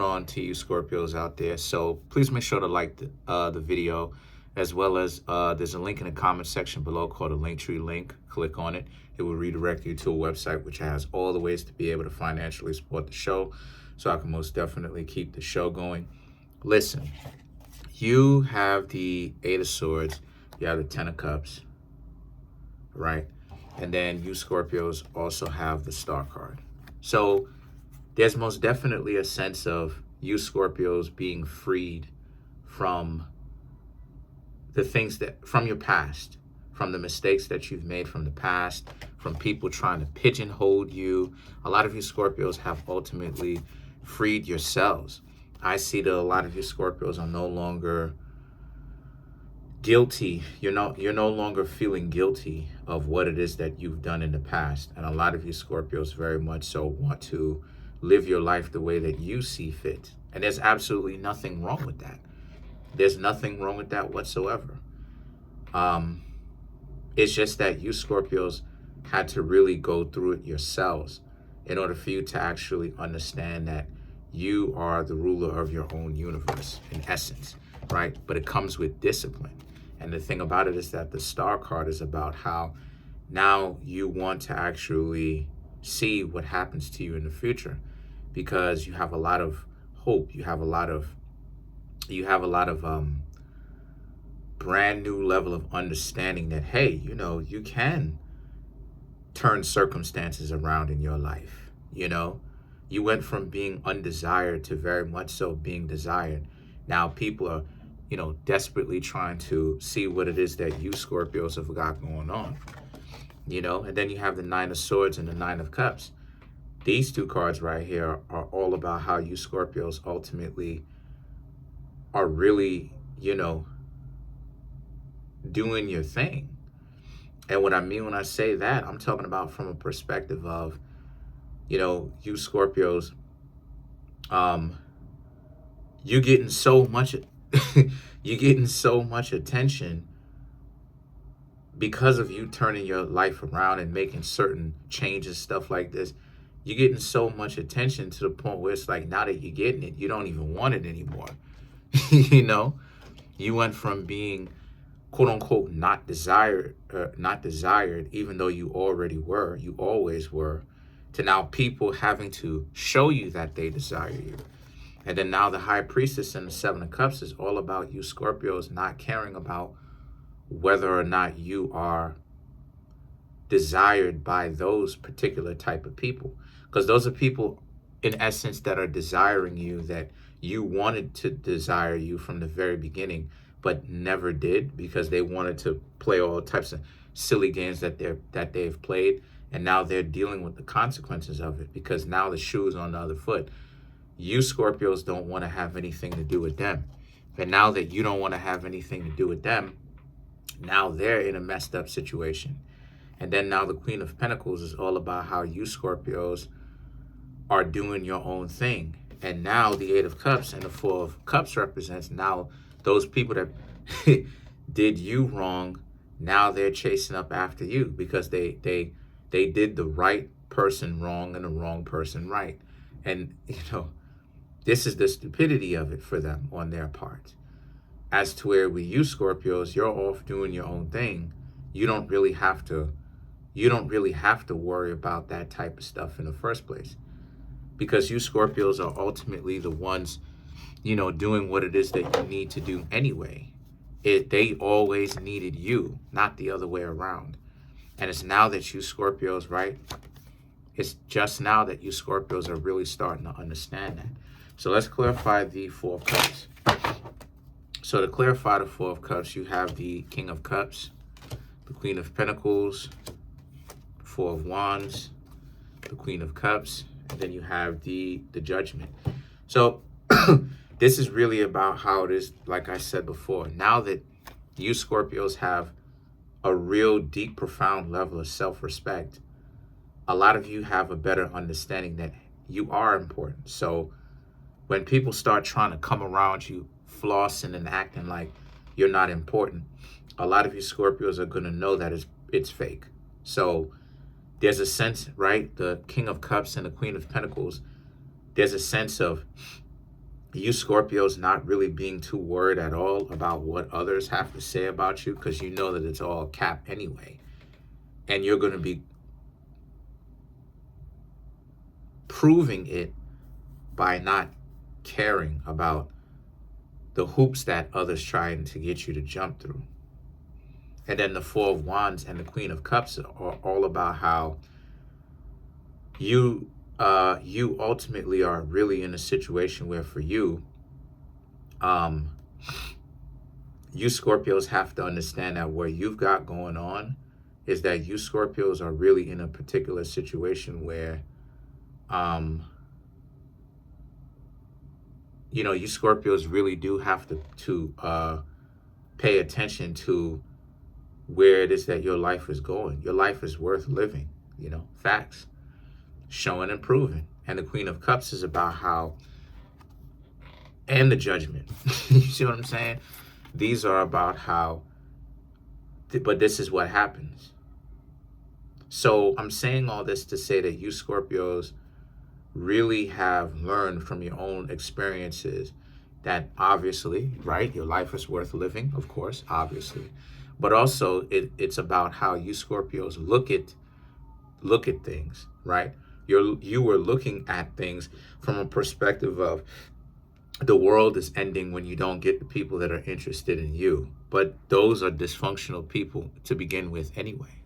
On to you Scorpios out there. So please make sure to like the video, as well as there's a link in the comment section below called a Linktree link. Click on it. It will redirect you to a website which has all the ways to be able to financially support the show, so I can most definitely keep the show going. Listen, you have the Eight of Swords, you have the Ten of Cups, right? And then you Scorpios also have the Star card. So there's most definitely a sense of you Scorpios being freed from the things from your past, from the mistakes that you've made from the past, from people trying to pigeonhole you. A lot of you Scorpios have ultimately freed yourselves. I see that a lot of you Scorpios are no longer guilty. You're no longer feeling guilty of what it is that you've done in the past. And a lot of you Scorpios very much so want to live your life the way that you see fit. And there's absolutely nothing wrong with that. There's nothing wrong with that whatsoever. It's just that you Scorpios had to really go through it yourselves in order for you to actually understand that you are the ruler of your own universe, in essence, right? But it comes with discipline. And the thing about it is that the Star card is about how now you want to actually see what happens to you in the future, because you have a lot of hope. You have a lot of brand new level of understanding that, hey, you can turn circumstances around in your life. You went from being undesired to very much so being desired. Now people are, desperately trying to see what it is that you Scorpios have got going on. And then you have the Nine of Swords and the Nine of Cups. These two cards right here are all about how you Scorpios ultimately are really, doing your thing. And what I mean when I say that, I'm talking about from a perspective of, you Scorpios, you're getting so much you're getting so much attention because of you turning your life around and making certain changes, stuff like this. You're getting so much attention to the point where it's like, now that you're getting it, you don't even want it anymore. You went from being quote unquote not desired, even though you always were, to now people having to show you that they desire you. And then now the High Priestess and the Seven of Cups is all about you Scorpios not caring about whether or not you are desired by those particular type of people. Because those are people, in essence, that are desiring you, that you wanted to desire you from the very beginning, but never did, because they wanted to play all types of silly games that they've played. And now they're dealing with the consequences of it, because now the shoe is on the other foot. You Scorpios don't want to have anything to do with them. And now that you don't want to have anything to do with them, now they're in a messed up situation. And then now the Queen of Pentacles is all about how you Scorpios are doing your own thing. And now the Eight of Cups and the Four of Cups represents now those people that did you wrong. Now they're chasing up after you because they did the right person wrong and the wrong person right. And, this is the stupidity of it for them on their part. As to where with you Scorpios, you're off doing your own thing. You don't really have to worry about that type of stuff in the first place, because you Scorpios are ultimately the ones, doing what it is that you need to do anyway. They always needed you, not the other way around. And it's now that you Scorpios, right? It's just now that you Scorpios are really starting to understand that. So let's clarify the Four of Cups. So to clarify the Four of Cups, you have the King of Cups, the Queen of Pentacles, Four of Wands, the Queen of Cups, and then you have the Judgment. So this is really about how it is, like I said before, now that you Scorpios have a real deep, profound level of self-respect, a lot of you have a better understanding that you are important. So when people start trying to come around you, flossing and acting like you're not important, a lot of you Scorpios are going to know that it's fake. So there's a sense, right? The King of Cups and the Queen of Pentacles, there's a sense of You Scorpios not really being too worried at all about what others have to say about you, because you know that it's all cap anyway. And you're going to be proving it by not caring about the hoops that others trying to get you to jump through. And then the Four of Wands and the Queen of Cups are all about how you ultimately are really in a situation where, for you, you Scorpios have to understand that what you've got going on is that you Scorpios are really in a particular situation where, you Scorpios really do have to pay attention to where it is that your life is going. Your life is worth living, facts, showing and proving. And the Queen of Cups is about how, and the Judgment. You see what I'm saying? These are about how, but this is what happens. So I'm saying all this to say that you Scorpios really have learned from your own experiences that obviously, right, your life is worth living, of course, obviously. But also it's about how you Scorpios look at things, right? You were looking at things from a perspective of the world is ending when you don't get the people that are interested in you. But those are dysfunctional people to begin with anyway.